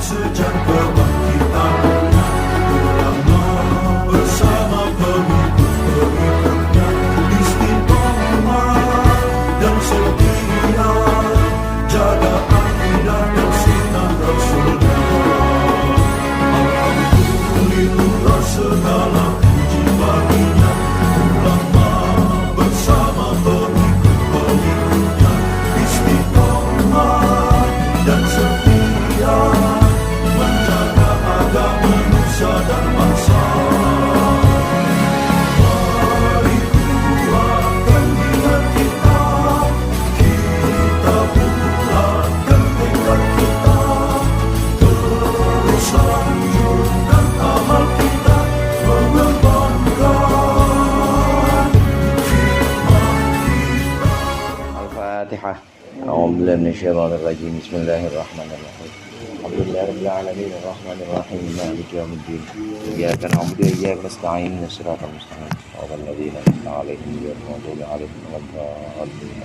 sejak kebangkitan ulama bersama pengikut-pengikutnya istiqomah dan setia jaga akidah dan sunnah Rasulullah. Alhamdulillah segala puji baginya ulama bersama pengikut-pengikutnya istiqomah dan setia menjaga agama nusa dan bangsa. Mari kuatkan niat kita, kita bulatkan tekad kita, terus lanjutkan amal kita, mengembangkan hikmah kita. Al-Fatihah. A'udzubillahi minasyaitonir rajim. Bismillahirrahmanirrahim. Alhamdulillahirabbil alamin arrahmanir rahim maliki yaumiddin. Iyyaka na'budu wa iyyaka nasta'in ihdinas siratal mustaqim. Shiratal ladzina an'amta 'alaihim ghairil maghdubi 'alaihim waladdallin.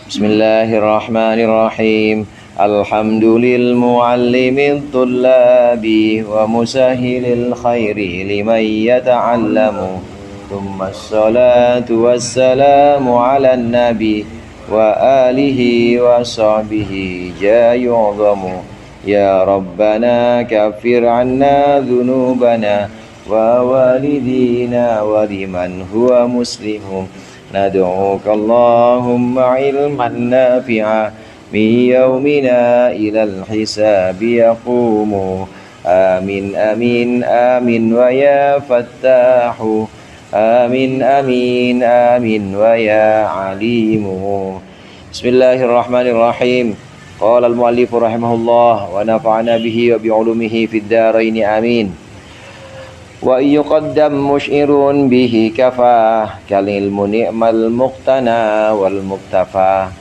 Bismillahirrahmanirrahim. Alhamdulil muallimit tullabi wa musahhilil khairi liman yata'allamu. Thumma assalatu wassalamu ala nabi wa alihi wa sahbihi jayu'zamu. Ya Rabbana kaffir anna dhunubana wa walidina wa liman huwa muslimun. Nad'uka Allahumma ilman nafi'a min yawmina ilal hisabi yaqumu. Amin amin amin wa ya fattahu. Amin amin amin wa ya alimu. Bismillahirrahmanirrahim. Qala al-muallif rahimahullah wa nafa'ana bihi wa bi'ulumihi fid dharain amin. Wa yuqaddam musyirun bihi kafah kal ilmu ni'mal muqtana wal muktafa.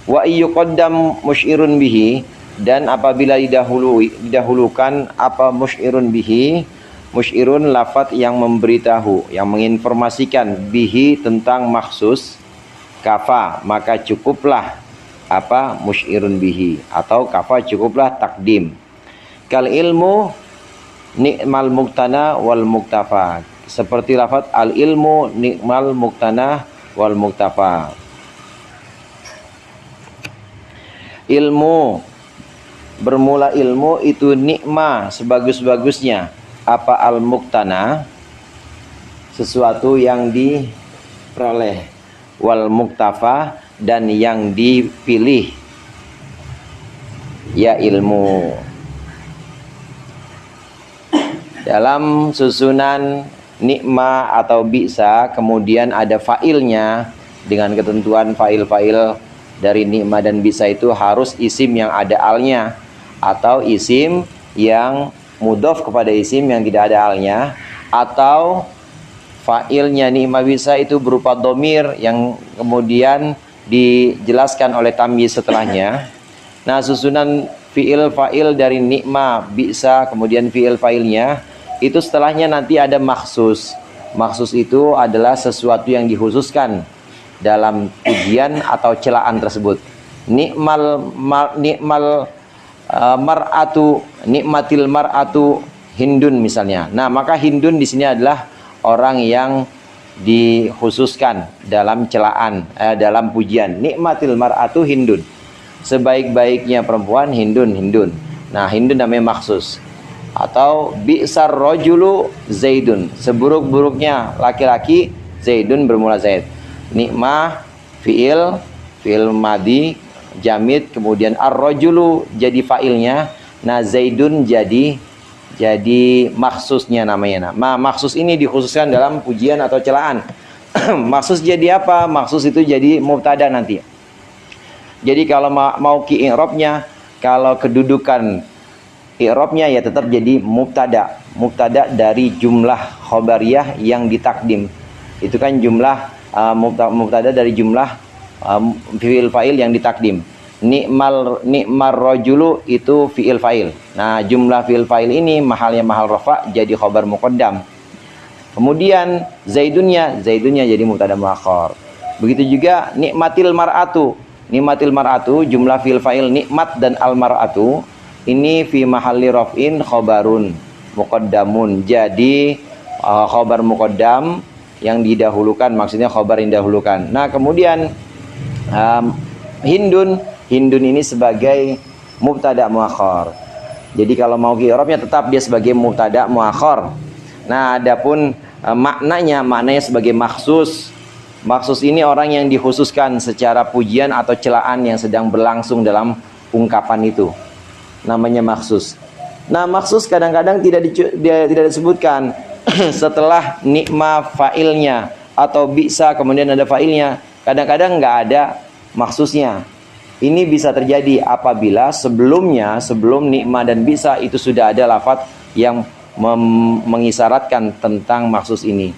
Wa yuqaddam musyirun bihi, dan apabila didahulukan apa musyirun bihi. Musyirun lafadz yang memberitahu, yang menginformasikan, bihi tentang maksus, kafa maka cukuplah apa musyirun bihi, atau kafa cukuplah takdim. Kal ilmu ni'mal muqtana wal muktafa, seperti lafadz al ilmu ni'mal muqtana wal muktafa. Ilmu, bermula ilmu itu nikmah sebagus-bagusnya. Apa al-muqtana, sesuatu yang diperoleh, wal muktafa, dan yang dipilih, ya ilmu. Dalam susunan nikmah atau bisa, kemudian ada fa'ilnya dengan ketentuan fa'il-fa'il dari nikmah dan bisa itu harus isim yang ada alnya, atau isim yang mudhof kepada isim yang tidak ada alnya, atau fa'ilnya nikmah bisa itu berupa domir yang kemudian dijelaskan oleh tamyiz setelahnya. Nah, susunan fi'il fa'il dari nikmah bisa kemudian fi'il fa'ilnya itu setelahnya nanti ada maksus. Maksus itu adalah sesuatu yang dikhususkan dalam pujian atau celaan tersebut. Nikmatil mar'atu Hindun misalnya. Nah, maka Hindun di sini adalah orang yang dikhususkan dalam celaan, dalam pujian. Nikmatil mar'atu Hindun. Sebaik-baiknya perempuan Hindun. Nah, Hindun namanya maksus. Atau bi'sar rajulu Zaidun. Seburuk-buruknya laki-laki Zaidun, bermula Zaid. Nikmah fi'il madi jamid, kemudian ar-rajulu jadi fa'ilnya. Nah, Zaidun jadi maksusnya namanya. Nah, maksus ini dikhususkan dalam pujian atau celaan. Maksus jadi apa? Maksus itu jadi mubtada nanti. Jadi kalau mau ki i'rabnya, kalau kedudukan i'rabnya ya tetap jadi mubtada. Mubtada dari jumlah khobariyah yang ditakdim. Itu kan jumlah mubtada dari jumlah fi'il fa'il yang ditakdim. Ni'mar rajulu itu fi'il fa'il. Nah, jumlah fi'il fa'il ini mahalnya mahal rafa jadi khobar muqaddam. Kemudian zaidunnya jadi mubtada muakhar. Begitu juga nikmatil mar'atu. Nikmatil mar'atu, jumlah fi'il fa'il nikmat dan al mar'atu ini fi mahalli raf'in khobarun muqaddamun. Jadi khobar muqaddam yang didahulukan, maksudnya khobar yang didahulukan. Nah, kemudian Hindun ini sebagai mubtada muakhar. Jadi kalau mau i'rabnya tetap dia sebagai mubtada muakhar. Nah, adapun maknanya sebagai maksus. Maksus ini orang yang dikhususkan secara pujian atau celaan yang sedang berlangsung dalam ungkapan itu. Namanya maksus. Nah, maksus kadang-kadang tidak disebutkan setelah nikma fa'ilnya atau bisa kemudian ada fa'ilnya. Kadang-kadang nggak ada maksusnya. Ini bisa terjadi apabila sebelum nikma dan bisa itu sudah ada lafadz yang mengisyaratkan tentang maksus ini.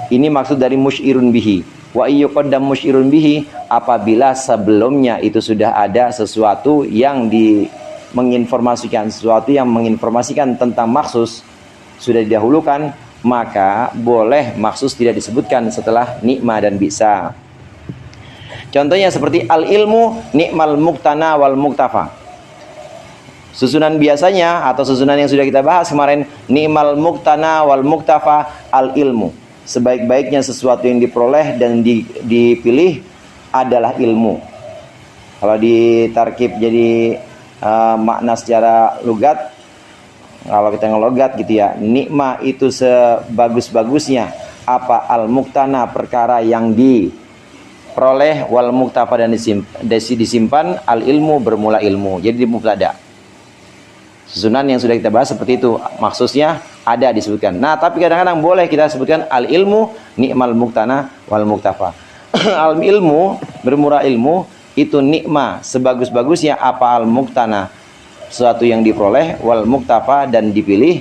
Ini maksud dari musyirun bihi. Wa yuqaddam musyirun bihi, apabila sebelumnya itu sudah ada sesuatu yang menginformasikan tentang maksus sudah didahulukan, maka boleh maksus tidak disebutkan setelah nikma dan bisa. Contohnya seperti al-ilmu ni'mal muqtana wal muktafa. Susunan biasanya atau susunan yang sudah kita bahas kemarin, ni'mal muqtana wal muktafa al-ilmu. Sebaik-baiknya sesuatu yang diperoleh dan dipilih adalah ilmu. Kalau ditarkib jadi makna secara logat, kalau kita ngelogat gitu ya, nikmah itu sebagus-bagusnya apa al-muqtana, perkara yang diperoleh, wal muktafa dan disimpan, al ilmu bermula ilmu. Jadi di mubtada. Susunan yang sudah kita bahas seperti itu, maksudnya ada disebutkan. Nah, tapi kadang-kadang boleh kita sebutkan al ilmu ni'mal muqtana wal muktafa. Al ilmu bermula ilmu itu nikmah sebagus-bagusnya apa al muqtana, sesuatu yang diperoleh, wal muktafa dan dipilih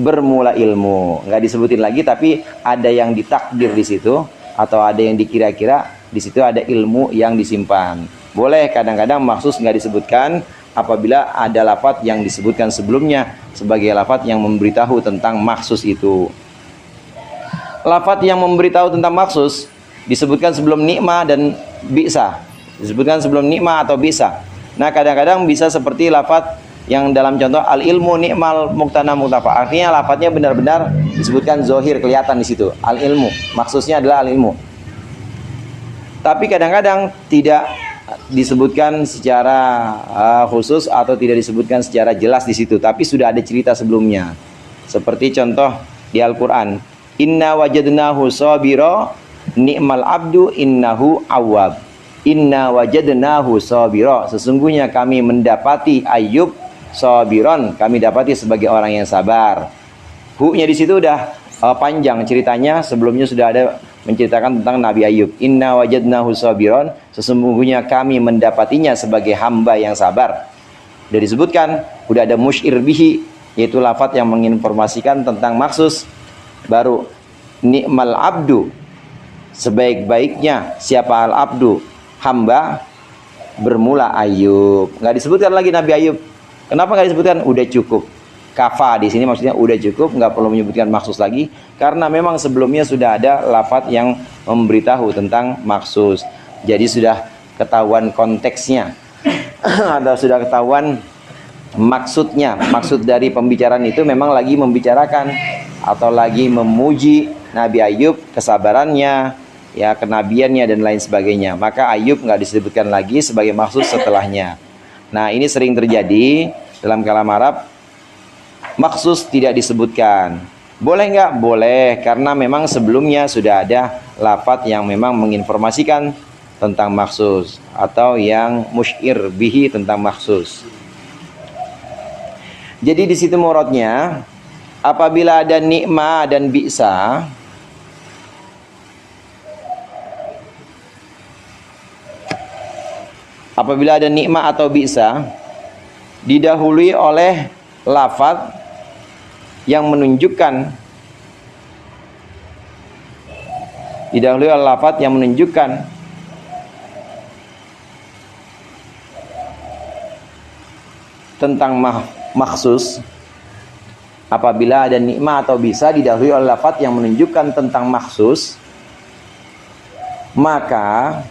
bermula ilmu. Nggak disebutin lagi, tapi ada yang ditakdir di situ atau ada yang dikira-kira di situ ada ilmu yang disimpan. Boleh kadang-kadang maksus nggak disebutkan apabila ada lafadz yang disebutkan sebelumnya sebagai lafadz yang memberitahu tentang maksus itu. Lafadz yang memberitahu tentang maksus disebutkan sebelum nikmah dan bisa. Disebutkan sebelum nikmah atau bisa. Nah, kadang-kadang bisa seperti lafadz yang dalam contoh al ilmu ni'mal muqtana muktafa. Artinya lafadznya benar-benar disebutkan zohir, kelihatan di situ. Al ilmu, maksudnya adalah al ilmu. Tapi kadang-kadang tidak disebutkan secara khusus atau tidak disebutkan secara jelas di situ, tapi sudah ada cerita sebelumnya. Seperti contoh di Al-Qur'an, inna wajadnahu sabira ni'mal abdu innahu awwab. Inna wajadnahu sabira, sesungguhnya kami mendapati Ayub sabiron, kami dapati sebagai orang yang sabar. Hu-nya di situ udah panjang ceritanya, sebelumnya sudah ada menceritakan tentang Nabi Ayub. Inna wajadnahu sabiron, sesungguhnya kami mendapatinya sebagai hamba yang sabar. Sudah disebutkan, sudah ada musyir bihi, yaitu lafadz yang menginformasikan tentang maksus. Baru ni'mal abdu, sebaik-baiknya siapa al abdu, hamba, bermula Ayub. Nggak disebutkan lagi Nabi Ayub. Kenapa nggak disebutkan? Udah cukup. Kafa di sini maksudnya udah cukup, nggak perlu menyebutkan maksus lagi, karena memang sebelumnya sudah ada lafadz yang memberitahu tentang maksus. Jadi sudah ketahuan konteksnya atau sudah ketahuan maksudnya. Maksud dari pembicaraan itu memang lagi membicarakan atau lagi memuji Nabi Ayub, kesabarannya, ya kenabiannya dan lain sebagainya. Maka Ayub nggak disebutkan lagi sebagai maksud setelahnya. Nah, ini sering terjadi dalam kalam Arab. Maksus tidak disebutkan. Boleh nggak? Boleh, karena memang sebelumnya sudah ada lafadz yang memang menginformasikan tentang maksus atau yang musyir bihi tentang maksus. Jadi di situ muradnya, apabila ada nikmah dan bisa, apabila ada nikmah atau bisa didahului oleh lafadz yang menunjukkan, didahului oleh lafadz yang menunjukkan tentang maksus. Apabila ada nikmah atau bisa didahului oleh lafadz yang menunjukkan tentang maksus, maka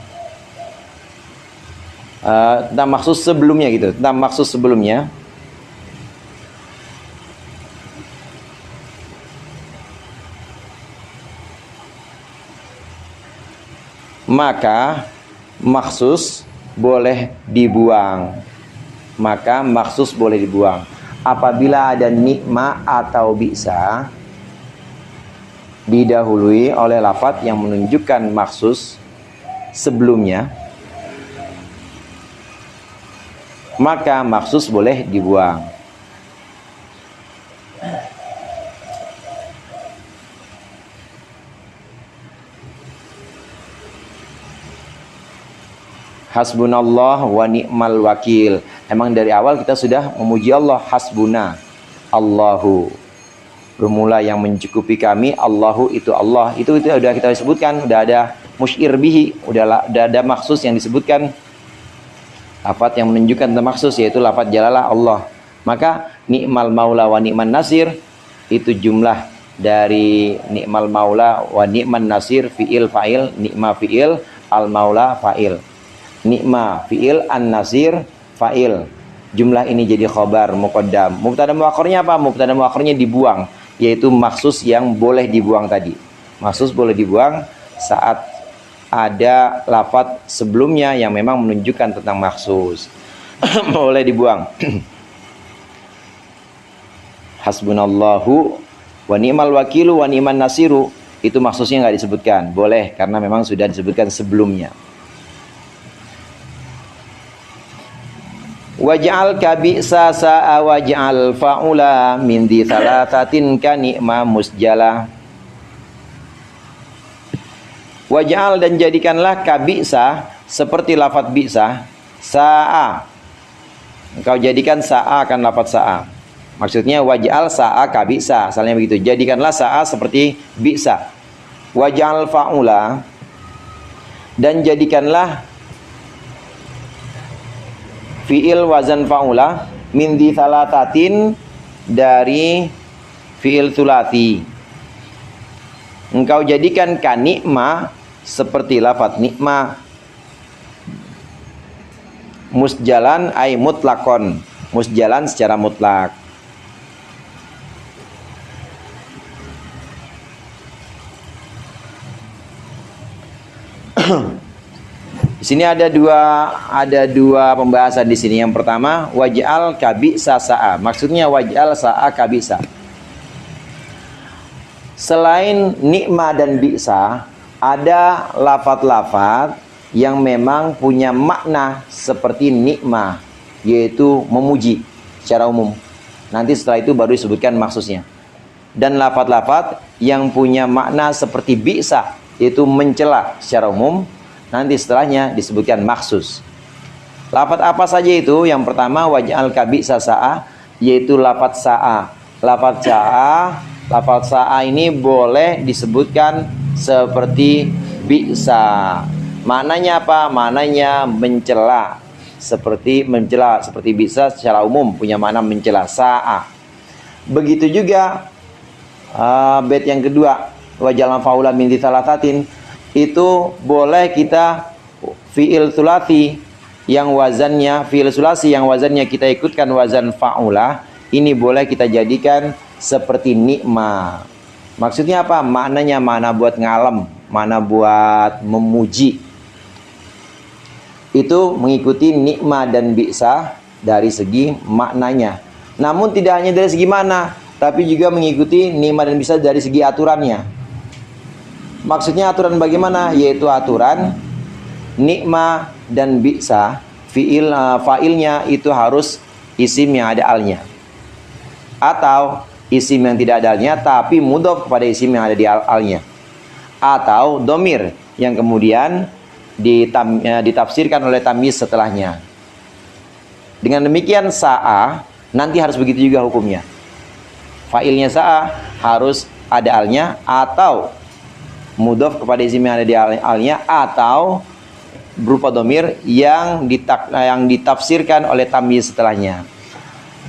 tentang maksud sebelumnya gitu, tentang maksud sebelumnya. Maka maksus boleh dibuang. Maka maksus boleh dibuang apabila ada nikma atau bisa didahului oleh lafadz yang menunjukkan maksus sebelumnya, maka maksus boleh dibuang. Hasbunallah wa ni'mal wakil. Emang dari awal kita sudah memuji Allah. Hasbuna, Allahu. Bermula yang mencukupi kami, Allahu itu Allah. Itu sudah kita sebutkan, sudah ada musyir bihi, udah ada maksus yang disebutkan. Lafadz yang menunjukkan tentang maksus yaitu lafadz jalalah Allah. Maka ni'mal maula wa ni'man nasir itu jumlah dari ni'mal maula wa ni'man nasir, fi'il fa'il, ni'ma fi'il, al maula fa'il. Ni'ma fi'il, an-nasir fa'il. Jumlah ini jadi khobar muqaddam. Mubtada muakhirnya apa? Mubtada muakhirnya dibuang, yaitu maksus yang boleh dibuang tadi. Maksus boleh dibuang saat ada lafadz sebelumnya yang memang menunjukkan tentang maksus. Boleh dibuang. Hasbunallahu wa ni'mal wakilu wa ni'man nasiru. Itu maksusnya nggak disebutkan. Boleh karena memang sudah disebutkan sebelumnya. Waj'al kabi'sa sa'a waj'al fa'ula min di thalathatin ka ni'ma musjala. Waj'al dan jadikanlah kabi'sa seperti lafadz bi'sa sa'a. Engkau jadikan sa'a akan lafadz sa'a. Maksudnya waj'al sa'a kabi'sa. Asalnya begitu. Jadikanlah sa'a seperti bi'sa. Waj'al fa'ula dan jadikanlah fi'il wazan fa'ula min di thalathatin dari fi'il thulathi. Engkau jadikan ka ni'ma seperti lafadz ni'ma. Musjalan ay mutlakon. Musjalan secara mutlak. Di sini ada dua pembahasan di sini. Yang pertama, waj'al kabi'sa sa'a. Maksudnya waj'al sa'a kabi'sa. Selain nikma dan bi'sa, ada lafadz-lafadz yang memang punya makna seperti nikma, yaitu memuji secara umum. Nanti setelah itu baru disebutkan maksudnya. Dan lafadz-lafadz yang punya makna seperti bi'sa, yaitu mencela secara umum. Nanti setelahnya disebutkan maksus. Lafadz apa saja itu? Yang pertama waj'al kabi'sa sa'a, yaitu lafadz sa'a. Lafadz sa'a ini boleh disebutkan seperti bi'sa. Maknanya apa? Maknanya mencela. Seperti mencela, seperti bi'sa secara umum punya makna mencela, sa'a. Begitu juga bait yang kedua, waj'al fa'ula min thalathatin. Itu boleh kita fi'il thulathi yang wazannya fi'il sulasi yang wazannya kita ikutkan wazan fa'ula, ini boleh kita jadikan seperti nikma. Maksudnya apa? Maknanya mana buat ngalem, mana buat memuji. Itu mengikuti nikma dan bi'sa dari segi maknanya. Namun tidak hanya dari segi makna, tapi juga mengikuti nikma dan bi'sa dari segi aturannya. Maksudnya aturan bagaimana? Yaitu aturan nikma dan bi'sa, fa'ilnya itu harus isim yang ada alnya, atau isim yang tidak ada alnya tapi mudhof kepada isim yang ada di alnya, atau domir yang kemudian ditafsirkan oleh tamyiz setelahnya. Dengan demikian sa'a nanti harus begitu juga hukumnya. Fa'ilnya sa'a harus ada alnya atau mudhof kepada isim yang ada di alnya, atau berupa domir yang ditafsirkan oleh tamyiz setelahnya.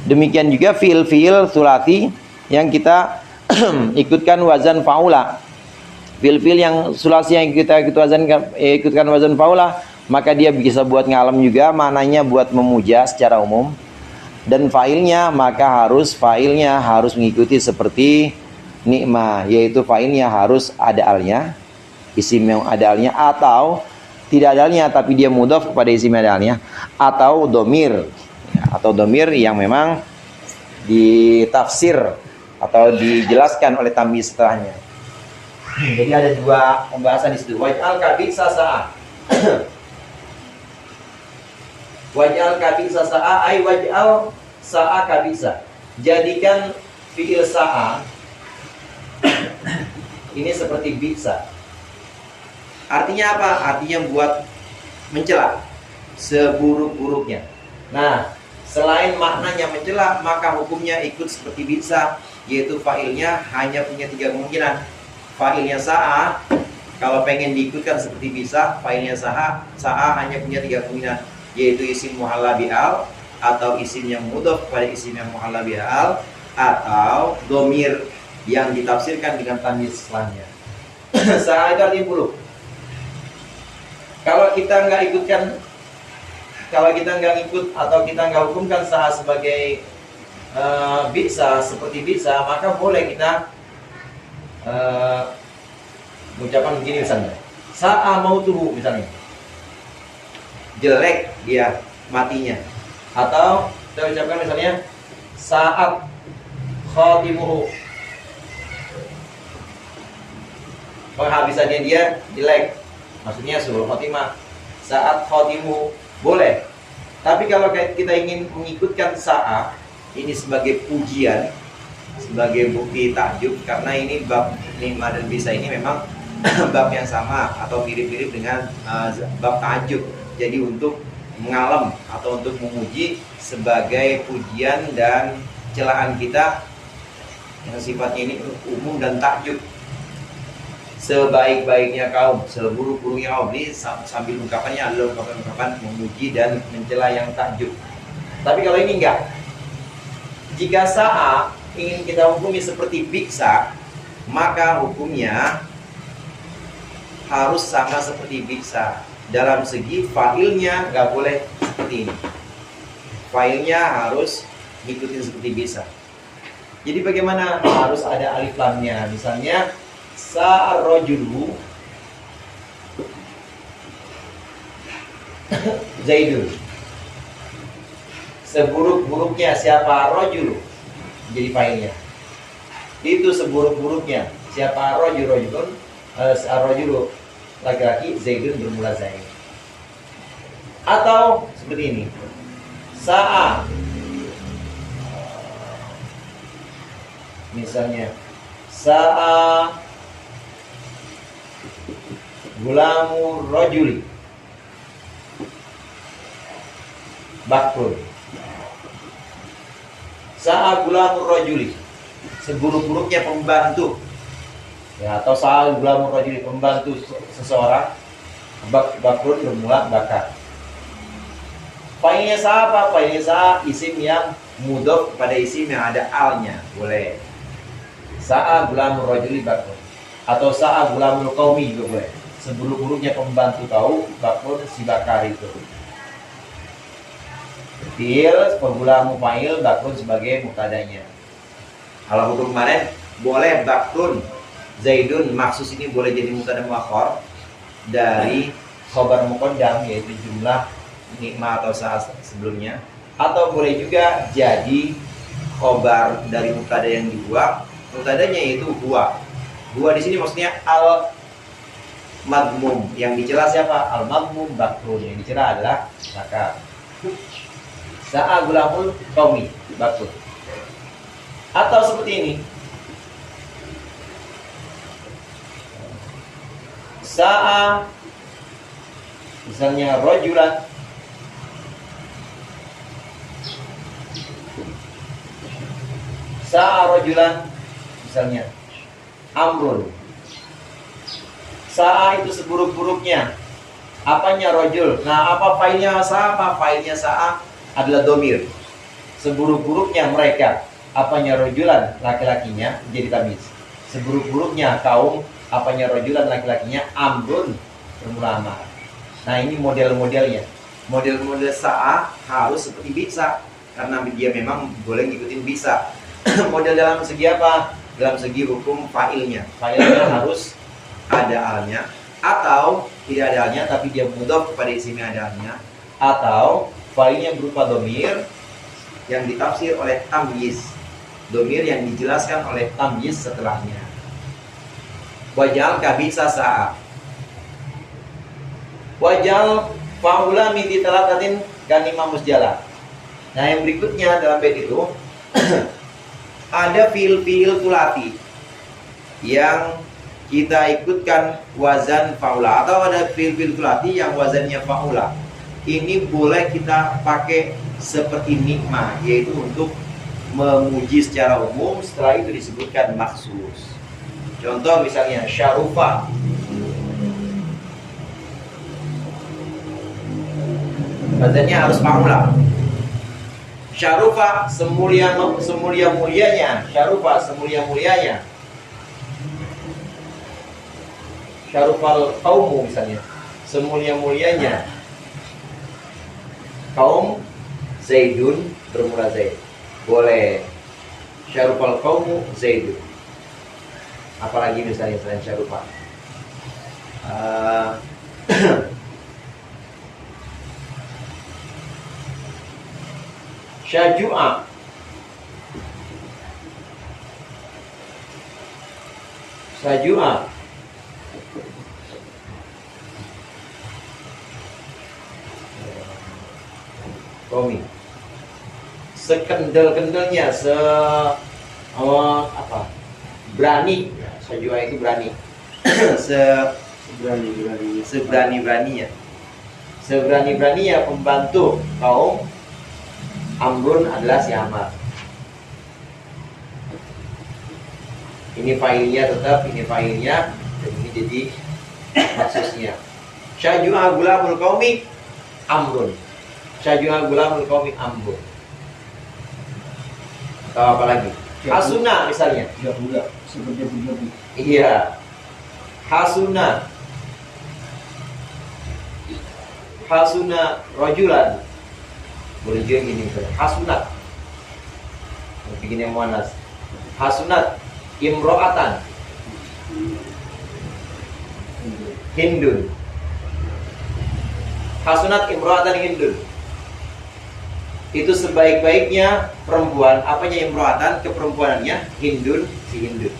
Demikian juga fi'il thulathi yang kita ikutkan wazan fa'ula. Fi'il yang sulasi yang kita ikutkan wazan fa'ula maka dia bisa buat ngalem juga, mananya buat memuja secara umum. Dan failnya, maka failnya harus mengikuti seperti nikmah, yaitu failnya harus ada alnya, isim yang ada alnya, atau tidak ada alnya tapi dia mudhaf kepada isim yang ada alnya, atau domir, atau domir yang memang ditafsir atau dijelaskan oleh tamyiz setelahnya. Jadi ada dua pembahasan di situ. Waj'al kabisa sa'a. Waj'al kabisa sa'a ay waj'al sa'a kabisa. Jadikan fi'il sa'a ini seperti bisa. Artinya apa? Artinya buat mencela seburuk-buruknya. Nah, selain maknanya mencela, maka hukumnya ikut seperti bisa, yaitu fa'ilnya hanya punya 3 kemungkinan. Fa'ilnya sa'a, kalau pengen diikutkan seperti bisa, fa'ilnya sa'a hanya punya 3 kemungkinan, yaitu isim muhalla bi'al, atau isim yang mudhaf pada isim yang muhalla bi'al, atau domir yang ditafsirkan dengan tamyiz setelahnya. Sa'a itu artinya buruk. Kalau kita nggak ikutkan, kalau kita nggak ikut atau kita nggak hukumkan sa'a sebagai bisa, seperti bisa, maka boleh kita mengucapkan begini misalnya, sa'a mautuhu misalnya, jelek dia matinya. Atau kita ucapkan misalnya saat khatimuhu, penghabisannya dia jelek, maksudnya suul khotimah. Saat khatimuhu boleh. Tapi kalau kita ingin mengikutkan sa'a ini sebagai pujian, sebagai bukti takjub, karena ini bab nikmah dan bisa ini memang bab yang sama atau mirip-mirip dengan bab takjub. Jadi untuk mengalem atau untuk memuji sebagai pujian dan celaan kita yang sifatnya ini umum dan takjub. Sebaik-baiknya kaum, seburuk-buruknya kaum, ini sambil ungkapannya adalah ungkapan memuji dan mencela yang takjub. Tapi kalau ini enggak. Jika sa'a ingin kita hukumi seperti biksa, maka hukumnya harus sama seperti biksa. Dalam segi fa'ilnya nggak boleh seperti ini. Fa'ilnya harus ngikutin seperti bisa. Jadi bagaimana? Harus ada alif lamnya. Misalnya sa'ar-rajulu Zaidun. Seburuk-buruknya siapa? Rajulu. Jadi fa'ilnya. Itu seburuk-buruknya siapa? Rajulun. Ar-rajulu laki-laki, Zaidun bermula Zaid. Atau seperti ini. Sa'a. Misalnya sa'a gulamu rajuli bakrun. Sa'a gulamu rajuli, seburuk-buruknya pembantu. Ya, atau sa'a gulamu rajuli, pembantu seseorang. Bakrun bermula bakar. Fa'ilnya sa'a apa? Fa'ilnya sa'a isim yang mudhaf pada isim yang ada alnya, boleh. Sa'a gulamur rajuli bakrun, atau sa'a gulamul qaumi juga boleh. Seburuk-buruknya pembantu kaum, bakrun si bakar itu. Fi'il pegulamu fa'il, bakrun sebagai mubtadanya. Kalau hukum kemarin boleh bakrun Zaidun, maksus ini boleh jadi mubtada muakhar dari khabar muqaddam, yaitu jumlah nikmah atau saat sebelumnya, atau boleh juga jadi khobar dari mubtada yang dibuang. Mubtadanya yaitu huwa. Huwa di sini maksudnya al madmum, yang dicela siapa? Al madmum bakrun, yang dicela adalah bakar. Sa'a gulamul qaumi bakrun. Atau seperti ini, sa'a misalnya rajulan, sa'a rajulan misalnya amrun. Sa'a itu seburuk-buruknya apanya? Rajul. Nah, apa fa'ilnya sa'a? Apa fa'ilnya sa'a? Adalah domir. Seburuk-buruknya mereka apanya? Rajulan, laki-lakinya, jadi tamyiz. Seburuk-buruknya kaum apanya? Rajulan, laki-lakinya, amrun bermula amar. Nah, ini model-modelnya. Model-model sa'a harus seperti bisa, karena dia memang boleh ngikutin bisa. Model dalam segi apa? Dalam segi hukum fa'ilnya. Fa'ilnya harus ada alnya, atau tidak ada alnya tapi dia mudhof kepada isim yang ada alnya, atau fa'ilnya berupa domir yang ditafsir oleh tamyiz, domir yang dijelaskan oleh tamyiz setelahnya. Wajal kabisa sa'a, wajal faula miti talatatin ganima musjala. Nah, yang berikutnya dalam bait itu ada fiil-fiil tulati yang kita ikutkan wazan faula, atau ada fiil-fiil tulati yang wazannya faula. Ini boleh kita pakai seperti nikmah, yaitu untuk memuji secara umum, setelah itu disebutkan maksus. Contoh misalnya syarufa, wazannya harus faula. Syarufa semulia-mulianya, syarufa semulia-mulianya. Syarufal kaumu misalnya, semulia-mulianya kaum Zaidun bermula Zaid. Boleh. Syarufal kaumu Zaidun. Apalagi misalnya selain syarufa. Syaju'a, Syaju'a, Komi, sekendel-kendelnya, berani. Syaju'a itu berani. Seberani-beraninya, seberani-beraninya pembantu kaum Amrun adalah si Amar. Ini failnya tetap, ini failnya, dan ini jadi maksusnya. Syaju'a gulamul qaumi Amrun. Syaju'a gulamul qaumi Amrun. Atau apa lagi? Hasuna misalnya. Iya. Hasuna. Hasuna rajulan. Boleh juga gini, hasunat, bikin yang muannas. Hasunat imro'atan Hindun. Hasunat imro'atan Hindun. Itu sebaik-baiknya perempuan. Apanya imro'atan? Keperempuanannya Hindun, si Hindun.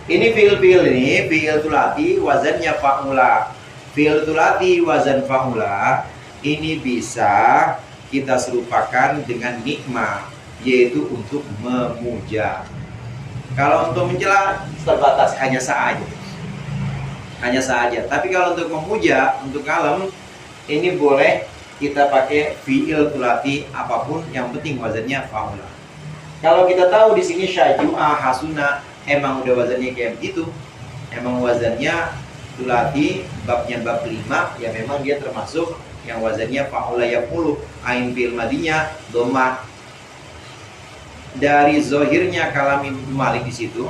Ini fiil-fiil ini, fiil tulati wazannya fa'ula. Fiil tulati wazan fa'ula ini bisa kita serupakan dengan nikmah, yaitu untuk memuja. Kalau untuk mencela terbatas hanya saja. Hanya saja. Tapi kalau untuk memuja, untuk kalem, ini boleh kita pakai fiil tulati apapun, yang penting wazannya faula. Kalau kita tahu di sini syaju'a, hasuna, emang udah wazannya kayak begitu. Emang wazannya tulati, babnya bab 5, ya memang dia termasuk yang wazannya fa'ula yaqulu, ain fi'il madinya dhammah. Dari zohirnya kalam Ibnu Malik di situ,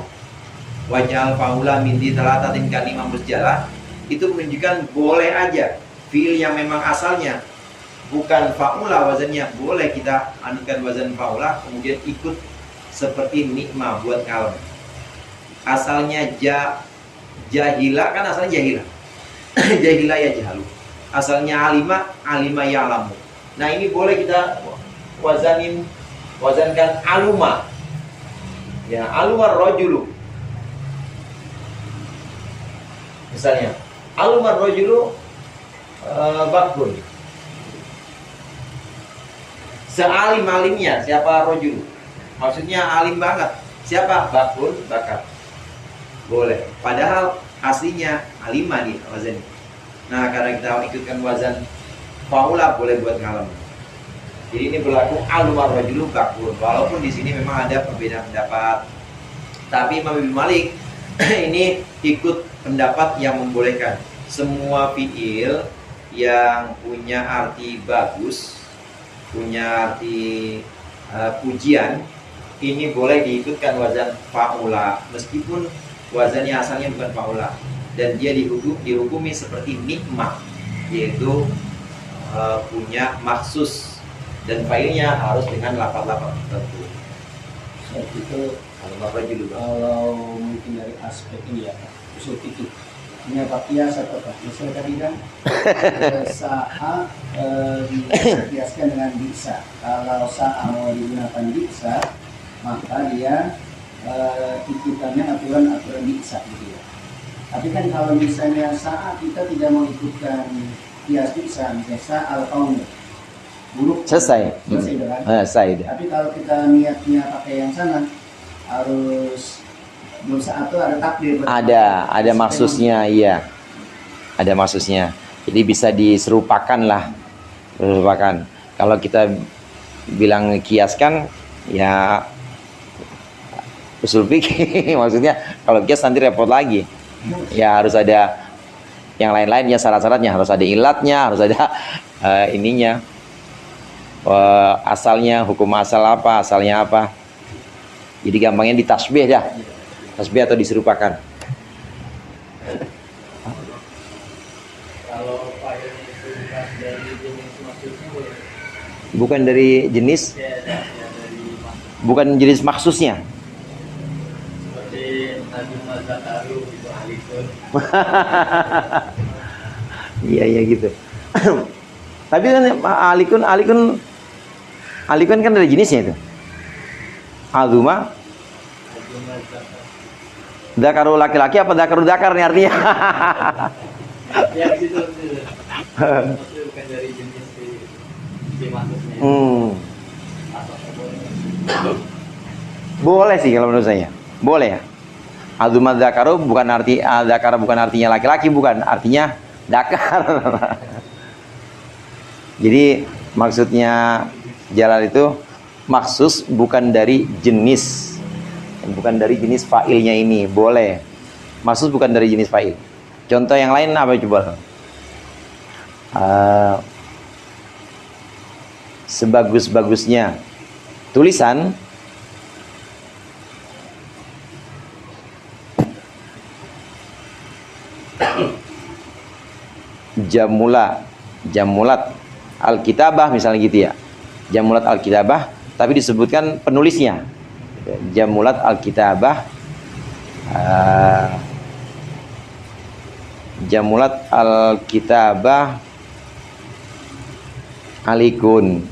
wajal fa'ula min di talatatin kalimah musjalah, itu menunjukkan boleh aja fi'il yang memang asalnya bukan fa'ula wazannya, boleh kita anukan wazan fa'ula kemudian ikut seperti nikmah buat kalam. Asalnya jahila, kan asalnya jahila. Jahila ya jahalu. Asalnya alima ya'lamu. Nah, ini boleh kita wazankan aluma. Ya, aluma rajulu. Misalnya, aluma rajulu bakun. Sealim-alimnya siapa rajulu? Maksudnya alim banget. Siapa? Bakun, bakar. Boleh. Padahal aslinya alima nih wazannya. Nah, karena kita ikutkan wazan faula, boleh buat ngalam. Jadi ini berlaku alumar rajulu bakun. Walaupun di sini memang ada perbedaan pendapat. Tapi Imam Ibnu Malik ini ikut pendapat yang membolehkan semua fiil yang punya arti bagus, punya arti pujian, ini boleh diikutkan wazan faula meskipun wazannya asalnya bukan faula. dan dia dihukumi seperti nikmah, yaitu punya maksus dan failnya harus dengan lafaz-lafaz tertentu. Seperti itu Kalau Bapak dulu, Bang. kalau mungkin dari aspek ini ya usul fikih punya Pak kias atau Pak misalnya tadi kan sa'a dikiaskan dengan bisa. Kalau sa'a mau digunakan bisa, maka dia ikutannya aturan bisa gitu ya. Tapi kan kalau misalnya saat kita tidak mau ikutkan kias bisa, misalnya sa'al qaum buruk Selesai. selesai kan? Selesai dia. Tapi kalau kita niatnya pakai yang sana harus belum saat itu ada takdir. Ada maksusnya, iya. Ada maksusnya. Jadi bisa diserupakan lah. Serupakan. Kalau kita bilang kiaskan, ya usul fikih maksudnya kalau kias nanti repot lagi. Ya harus ada yang lain-lainnya, syarat-syaratnya harus ada ilatnya, harus ada ininya. Asalnya, hukum asal apa, asalnya apa. Jadi gampangnya ditasbih dah. Tasbih atau diserupakan. Kalau failnya itu bukan dari jenis maksudnya boleh. Bukan dari jenis, Ya, dari maksud. bukan jenis maksusnya. Seperti Nabi Mazakaru itu alikun. Iya gitu. Tapi kan alikun kan dari jenisnya itu. Azuma, Nabi Mazakaru. dakaru laki-laki apa dakaru dakar nih artinya? Ya gitu. Maksudnya bukan dari jenis si maksudnya. Atau boleh. Boleh sih kalau menurut saya. Boleh ya. Azuma dakaru bukan dakar bukan artinya laki-laki, bukan artinya dakar. Jadi maksudnya Jalal itu maksus bukan dari jenis, fa'ilnya ini, boleh. Maksus bukan dari jenis fa'il. Contoh yang lain apa coba? Sebagus-bagusnya tulisan jamulat Alkitabah misalnya gitu ya. Jamulat Alkitabah, tapi disebutkan penulisnya. Jamulat Alkitabah, Jamulat Alkitabah Alikun.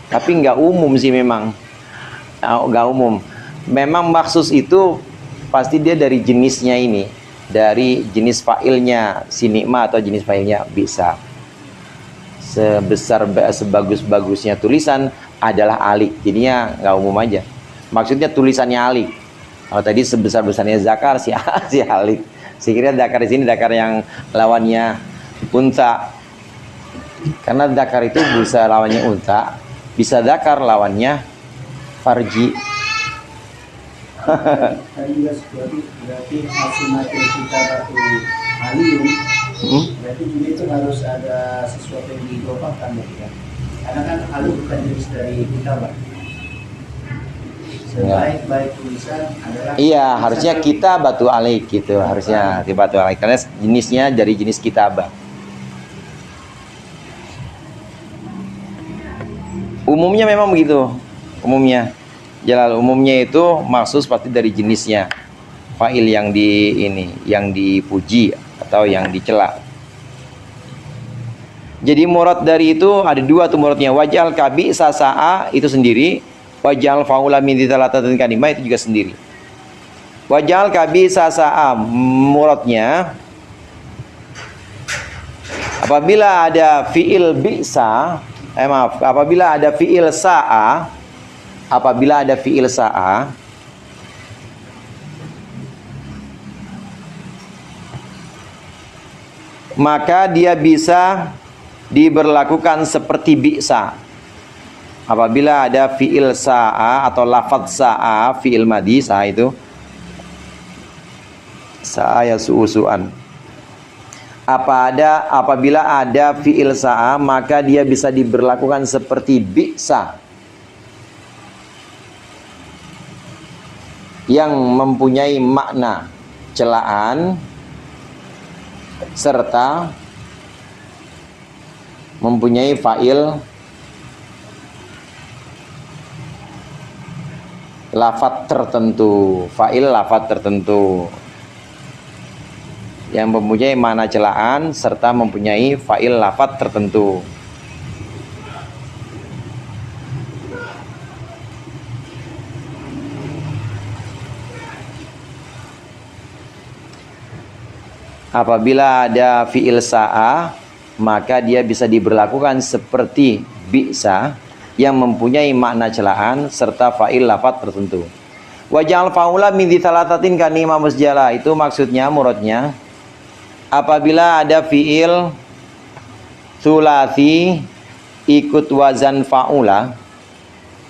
Tapi nggak umum sih memang. Nggak umum. Memang maksus itu pasti dia dari jenisnya ini. Dari jenis fa'ilnya si nikmah atau jenis fa'ilnya bisa. Sebagus-bagusnya tulisan adalah alik. Jadinya nggak umum aja. Maksudnya tulisannya alik. Kalau tadi sebesar-besarnya zakar si alik. Saya kira zakar di sini zakar yang lawannya unta. Karena zakar itu bisa lawannya unta, bisa zakar lawannya farji. Tadi juga berarti asimatil kita batu alium. Berarti juga itu harus ada sesuatu yang diidofahkan berarti kan? Karena kan alium bukan jenis dari kitabah. Sebaik-baik tulisan adalah Iya, harusnya kita batu alik gitu, harusnya di batu alik karena jenisnya dari jenis kitabah. Umumnya memang begitu. Umumnya Jalal umumnya itu maksus pasti dari jenisnya. Fa'il yang yang dipuji atau yang dicela. Jadi murad dari itu ada dua tuh muradnya. Wajal kabi sasa'a itu sendiri, wajal faula min dzalatatin kalimah itu juga sendiri. Wajal kabi sasa'a muradnya apabila ada fi'il bi'sa, apabila ada fi'il sa'a, maka dia bisa diberlakukan seperti bi'sa. Apabila ada fi'il sa'a atau lafadz sa'a, fi'il madhi sa'a itu sa'a yasu'usu'an. Apabila ada fi'il sa'a, maka dia bisa diberlakukan seperti bi'sa yang mempunyai makna celaan serta mempunyai fa'il lafadz tertentu, fa'il lafadz tertentu yang mempunyai makna celaan serta mempunyai fa'il lafadz tertentu. Apabila ada fi'il sa'a, maka dia bisa diberlakukan seperti bi'sa yang mempunyai makna celaan serta fa'il lafadz tertentu. Waj'al fa'ula min dzalatatin kanima musjala, itu maksudnya, muradnya, apabila ada fi'il tsulasi ikut wazan fa'ula,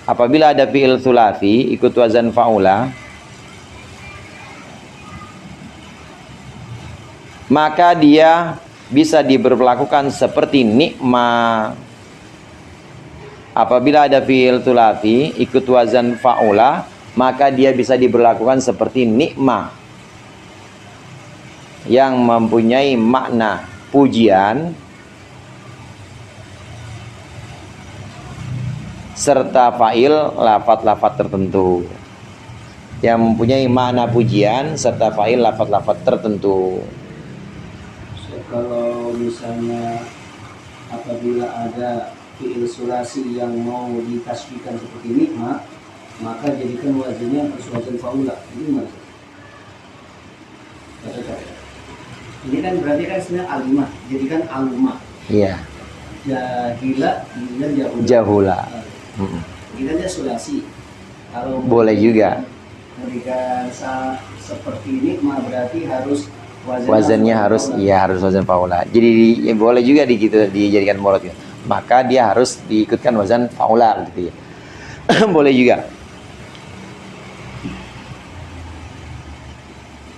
apabila ada fi'il tsulasi ikut wazan fa'ula, maka dia bisa diberlakukan seperti nikma. Apabila ada fi'il tsulasi ikut wazan fa'ula, maka dia bisa diberlakukan seperti nikma yang mempunyai makna pujian serta fa'il lafadz-lafadz tertentu. Yang mempunyai makna pujian serta fa'il lafadz-lafadz tertentu. Kalau misalnya apabila ada fi'il sulasi yang mau ditasbihkan seperti nikma, maka jadikan wazannya harus wazan faula. Ini maksud. Ini kan berarti kan sebenarnya alimah, jadikan alumah. Iya. Jahila, jadikan jahula. Jahula. Jadikan dia sulasi. Kalau Boleh juga. Jadikan seperti nikma berarti harus Wazannya harus, iya, harus wazan faula. Jadi boleh juga dijadikan murad. Maka dia harus diikutkan wazan faula gitu ya. Boleh juga.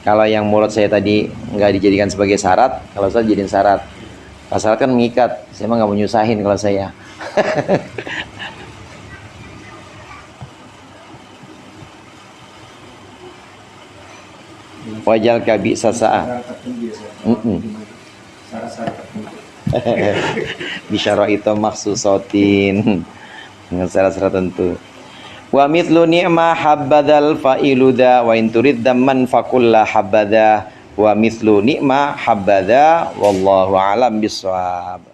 Kalau yang murad saya tadi nggak dijadikan sebagai syarat, kalau saya jadiin syarat. Kalau syarat kan mengikat, saya mah nggak mau nyusahin kalau saya. Wajal kabi sasa'a. Bisyara itu maksusotin dengan syarat-syarat tentu. Wa mithlu ni'ma habbadzal fa'iluda wa in turid damman faqulla habbadza wa mithlu ni'ma habbadza wallahu a'lam bissawab.